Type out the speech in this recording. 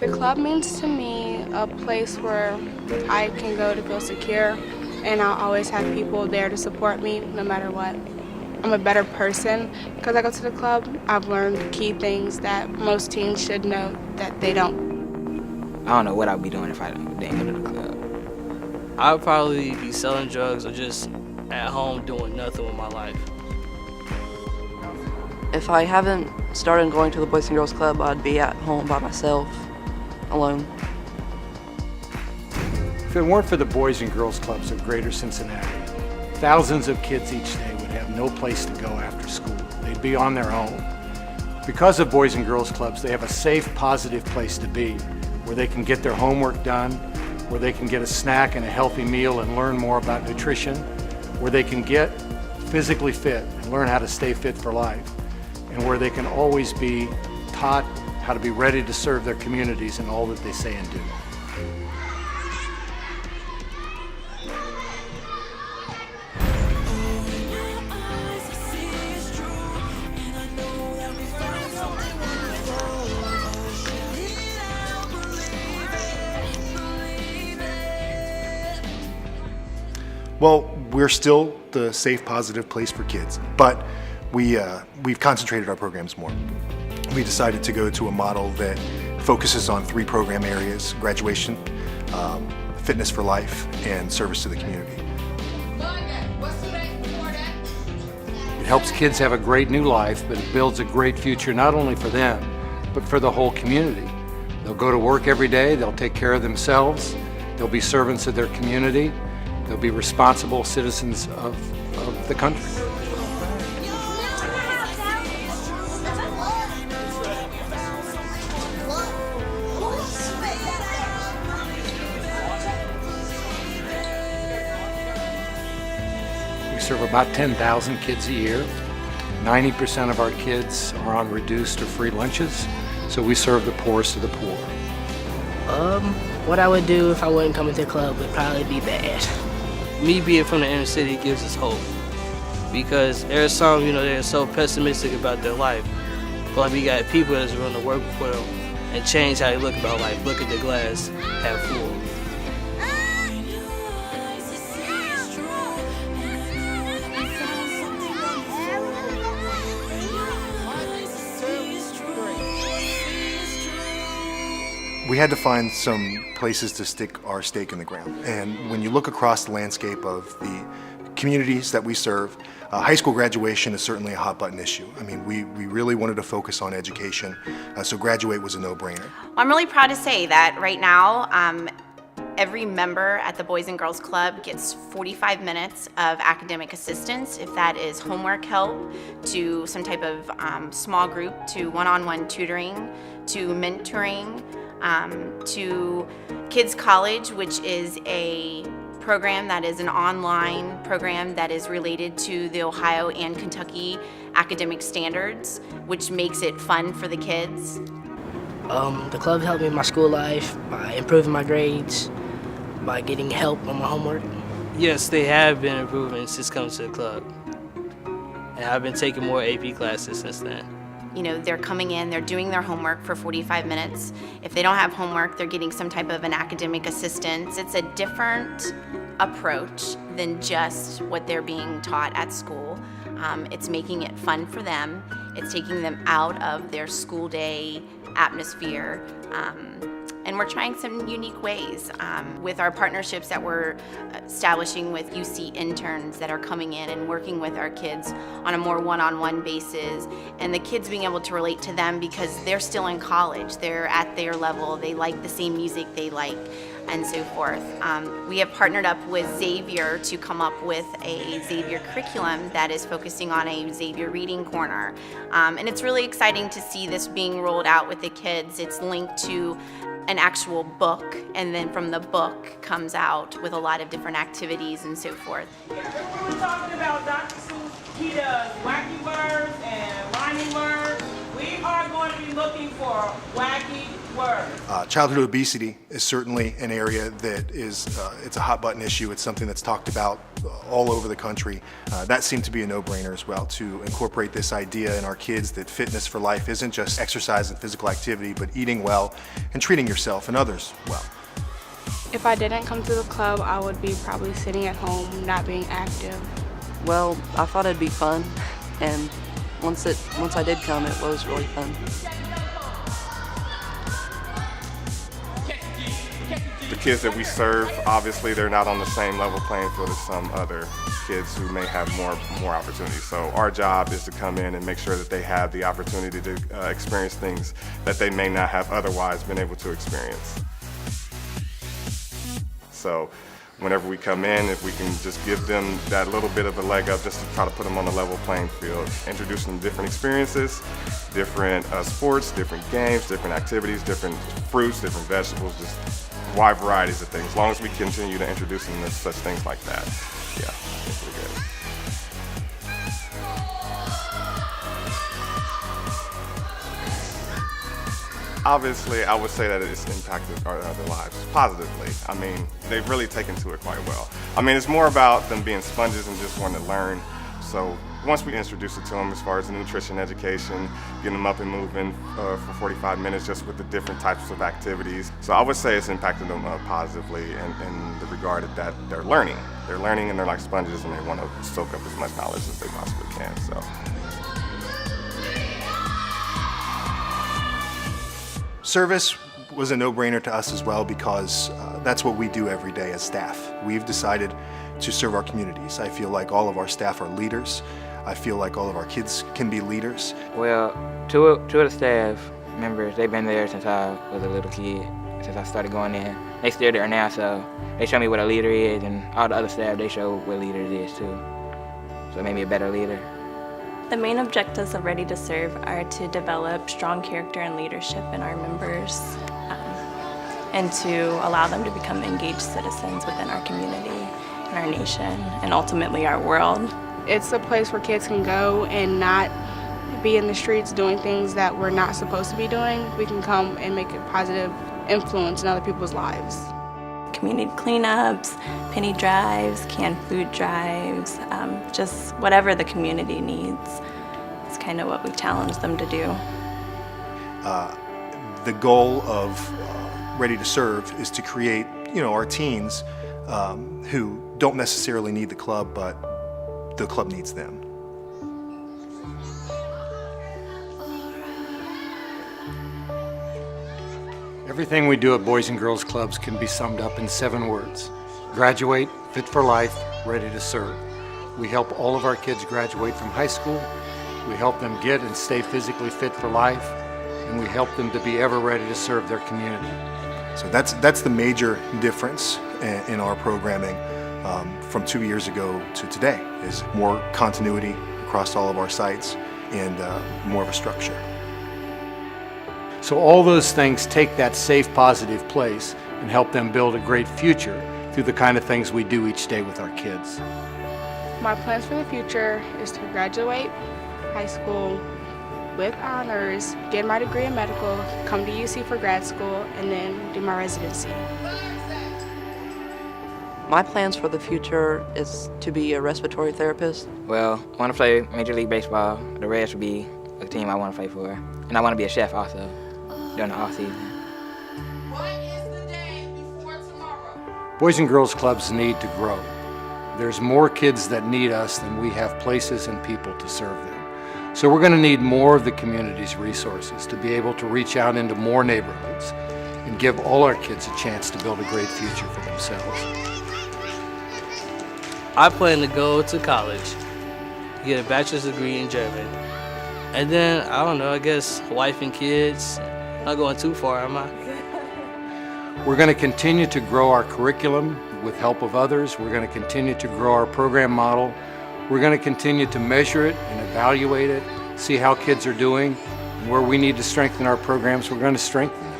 The club means to me a place where I can go to feel secure, and I'll always have people there to support me no matter what. I'm a better person because I go to the club. I've learned key things that most teens should know that they don't. I don't know what I'd be doing if I didn't go to the club. I'd probably be selling drugs or just at home doing nothing with my life. If I haven't started going to the Boys and Girls Club, I'd be at home by myself, alone. If it weren't for the Boys and Girls Clubs of Greater Cincinnati, thousands of kids each day would have no place to go after school. They'd be on their own. Because of Boys and Girls Clubs, they have a safe, positive place to be, where they can get their homework done, where they can get a snack and a healthy meal and learn more about nutrition, where they can get physically fit and learn how to stay fit for life, and where they can always be taught how to be ready to serve their communities in all that they say and do. Well, we're still the safe, positive place for kids, but we've concentrated our programs more. We decided to go to a model that focuses on 3 program areas: graduation, fitness for life, and service to the community. It helps kids have a great new life, but it builds a great future not only for them, but for the whole community. They'll go to work every day, they'll take care of themselves, they'll be servants of their community, they'll be responsible citizens of the country. We serve about 10,000 kids a year. 90% of our kids are on reduced or free lunches, so we serve the poorest of the poor. What I would do if I wouldn't come into the club would probably be bad. Me being from the inner city gives us hope, because there's some, they're so pessimistic about their life. But we got people that's willing to work for them and change how they look about life. Look at the glass half full. We had to find some places to stick our stake in the ground. And when you look across the landscape of the communities that we serve, high school graduation is certainly a hot button issue. I mean, we really wanted to focus on education, so graduate was a no-brainer. I'm really proud to say that right now, every member at the Boys and Girls Club gets 45 minutes of academic assistance, if that is homework help, to some type of small group, to one-on-one tutoring, to mentoring, to Kids College, which is a program that is an online program that is related to the Ohio and Kentucky academic standards, which makes it fun for the kids. The club helped me in my school life by improving my grades, by getting help on my homework. Yes, they have been improving since coming to the club. And I've been taking more AP classes since then. They're coming in, they're doing their homework for 45 minutes. If they don't have homework, they're getting some type of an academic assistance. It's a different approach than just what they're being taught at school. It's making it fun for them. It's taking them out of their school day atmosphere. And we're trying some unique ways with our partnerships that we're establishing with UC interns that are coming in and working with our kids on a more one-on-one basis, and the kids being able to relate to them because they're still in college, they're at their level, they like the same music they like, and so forth. We have partnered up with Xavier to come up with a Xavier curriculum that is focusing on a Xavier reading corner. And it's really exciting to see this being rolled out with the kids. It's linked to an actual book, and then from the book comes out with a lot of different activities and so forth. Remember we were talking about Dr. Seuss, he does wacky words and rhyming words. We are going to be looking for wacky Word. Childhood obesity is certainly an area that is, it's a hot button issue. It's something that's talked about all over the country. That seemed to be a no-brainer as well, to incorporate this idea in our kids that fitness for life isn't just exercise and physical activity, but eating well and treating yourself and others well. If I didn't come to the club, I would be probably sitting at home, not being active. Well, I thought it'd be fun, and once I did come, it was really fun. The kids that we serve, obviously, they're not on the same level playing field as some other kids who may have more opportunities. So our job is to come in and make sure that they have the opportunity to experience things that they may not have otherwise been able to experience. So whenever we come in, if we can just give them that little bit of a leg up just to try to put them on a level playing field, introduce them to different experiences, different sports, different games, different activities, different fruits, different vegetables, just wide varieties of things. As long as we continue to introduce them to such things like that, yeah, I think we're good. Obviously, I would say that it's impacted their lives positively. I mean, they've really taken to it quite well. I mean, it's more about them being sponges and just wanting to learn. So once we introduce it to them as far as the nutrition education, getting them up and moving for 45 minutes just with the different types of activities. So I would say it's impacted them positively in the regard that they're learning. They're learning and they're like sponges and they want to soak up as much knowledge as they possibly can. So. Service was a no-brainer to us as well because that's what we do every day as staff. We've decided to serve our communities. I feel like all of our staff are leaders. I feel like all of our kids can be leaders. Well, two of the staff members, they've been there since I was a little kid, since I started going in. They still there now, so they show me what a leader is, and all the other staff, they show what leaders is too. So it made me a better leader. The main objectives of Ready to Serve are to develop strong character and leadership in our members and to allow them to become engaged citizens within our community and our nation and ultimately our world. It's a place where kids can go and not be in the streets doing things that we're not supposed to be doing. We can come and make a positive influence in other people's lives. Community cleanups, penny drives, canned food drives, just whatever the community needs. It's kind of what we challenge them to do. The goal of Ready to Serve is to create, our teens who don't necessarily need the club, but the club needs them. Everything we do at Boys and Girls Clubs can be summed up in 7 words. Graduate, fit for life, ready to serve. We help all of our kids graduate from high school. We help them get and stay physically fit for life. And we help them to be ever ready to serve their community. So that's the major difference in our programming from 2 years ago to today, is more continuity across all of our sites and more of a structure. So all those things take that safe, positive place and help them build a great future through the kind of things we do each day with our kids. My plans for the future is to graduate high school with honors, get my degree in medical, come to UC for grad school, and then do my residency. My plans for the future is to be a respiratory therapist. Well, I want to play Major League Baseball. The Reds would be a team I want to play for. And I want to be a chef also during the off season. What is the day before tomorrow? Boys and Girls Clubs need to grow. There's more kids that need us than we have places and people to serve them. So we're going to need more of the community's resources to be able to reach out into more neighborhoods and give all our kids a chance to build a great future for themselves. I plan to go to college, get a bachelor's degree in German, and then, I don't know, I guess wife and kids. Not going too far, am I? We're going to continue to grow our curriculum with help of others. We're going to continue to grow our program model. We're going to continue to measure it and evaluate it, see how kids are doing, and where we need to strengthen our programs, we're going to strengthen.